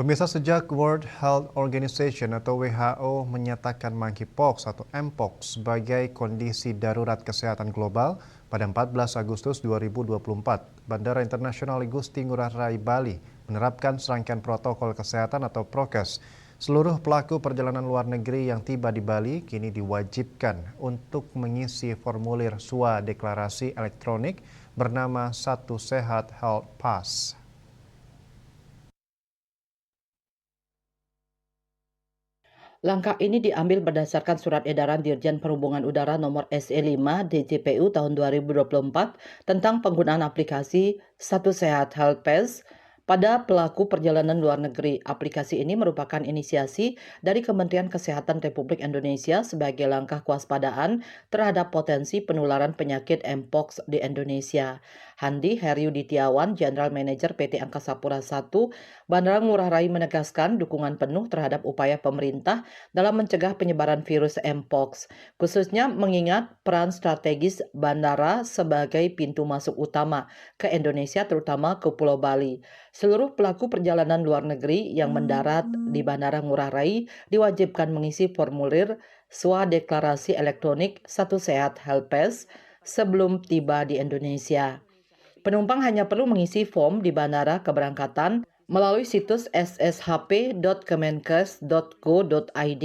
Pemirsa, sejak World Health Organization atau WHO menyatakan monkeypox atau mpox sebagai kondisi darurat kesehatan global pada 14 Agustus 2024, Bandara Internasional Igusti Ngurah Rai Bali menerapkan serangkaian protokol kesehatan atau prokes. Seluruh pelaku perjalanan luar negeri yang tiba di Bali kini diwajibkan untuk mengisi formulir swadeklarasi elektronik bernama Satu Sehat Health Pass. Langkah ini diambil berdasarkan Surat Edaran Dirjen Perhubungan Udara Nomor SE5 DJPU tahun 2024 tentang penggunaan aplikasi Satu Sehat Health Pass pada pelaku perjalanan luar negeri. Aplikasi ini merupakan inisiasi dari Kementerian Kesehatan Republik Indonesia sebagai langkah kewaspadaan terhadap potensi penularan penyakit mpox di Indonesia. Handi Heryuditiawan, General Manager PT Angkasa Pura I, Bandara Ngurah Rai menegaskan dukungan penuh terhadap upaya pemerintah dalam mencegah penyebaran virus mpox, khususnya mengingat peran strategis bandara sebagai pintu masuk utama ke Indonesia, terutama ke Pulau Bali. Seluruh pelaku perjalanan luar negeri yang mendarat di Bandara Ngurah Rai diwajibkan mengisi formulir swadeklarasi elektronik Satu Sehat Health Pass sebelum tiba di Indonesia. Penumpang hanya perlu mengisi form di bandara keberangkatan melalui situs sshp.kemenkes.go.id.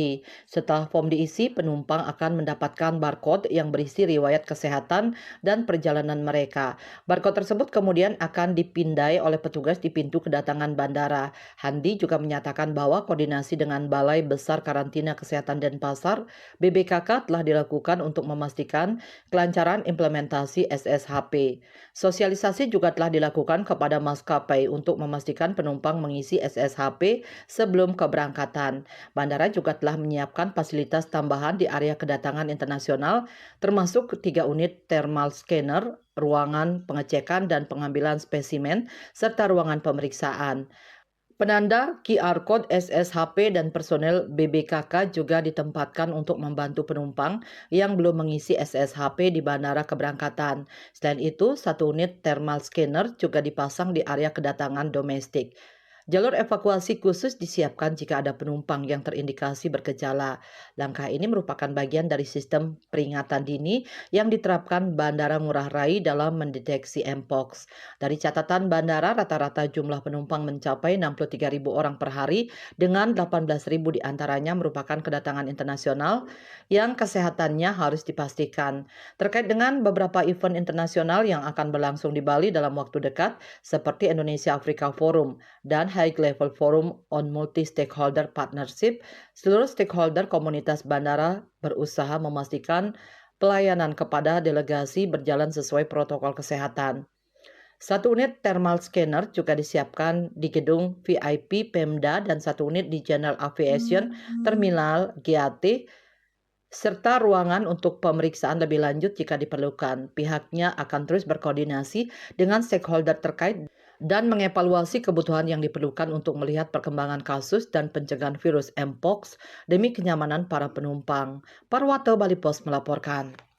Setelah form diisi, penumpang akan mendapatkan barcode yang berisi riwayat kesehatan dan perjalanan mereka. Barcode tersebut kemudian akan dipindai oleh petugas di pintu kedatangan bandara. Handi juga menyatakan bahwa koordinasi dengan Balai Besar Karantina Kesehatan Denpasar, BBKK, telah dilakukan untuk memastikan kelancaran implementasi SSHP. Sosialisasi juga telah dilakukan kepada maskapai untuk memastikan penumpang mengisi SSHP sebelum keberangkatan. Bandara juga telah menyiapkan fasilitas tambahan di area kedatangan internasional, termasuk 3 unit thermal scanner, ruangan pengecekan dan pengambilan spesimen, serta ruangan pemeriksaan. Penanda QR Code SSHP dan personel BBKK juga ditempatkan untuk membantu penumpang yang belum mengisi SSHP di bandara keberangkatan. Selain itu, 1 unit thermal scanner juga dipasang di area kedatangan domestik. Jalur evakuasi khusus disiapkan jika ada penumpang yang terindikasi bergejala. Langkah ini merupakan bagian dari sistem peringatan dini yang diterapkan Bandara Ngurah Rai dalam mendeteksi mpox. Dari catatan bandara, rata-rata jumlah penumpang mencapai 63.000 orang per hari, dengan 18.000 diantaranya merupakan kedatangan internasional yang kesehatannya harus dipastikan. Terkait dengan beberapa event internasional yang akan berlangsung di Bali dalam waktu dekat, seperti Indonesia Africa Forum dan High Level Forum on Multi-Stakeholder Partnership, seluruh stakeholder komunitas bandara berusaha memastikan pelayanan kepada delegasi berjalan sesuai protokol kesehatan. 1 unit thermal scanner juga disiapkan di gedung VIP Pemda dan 1 unit di General Aviation Terminal GAT, serta ruangan untuk pemeriksaan lebih lanjut jika diperlukan. Pihaknya akan terus berkoordinasi dengan stakeholder terkait dan mengevaluasi kebutuhan yang diperlukan untuk melihat perkembangan kasus dan pencegahan virus mpox demi kenyamanan para penumpang. Parwato Bali Pos melaporkan.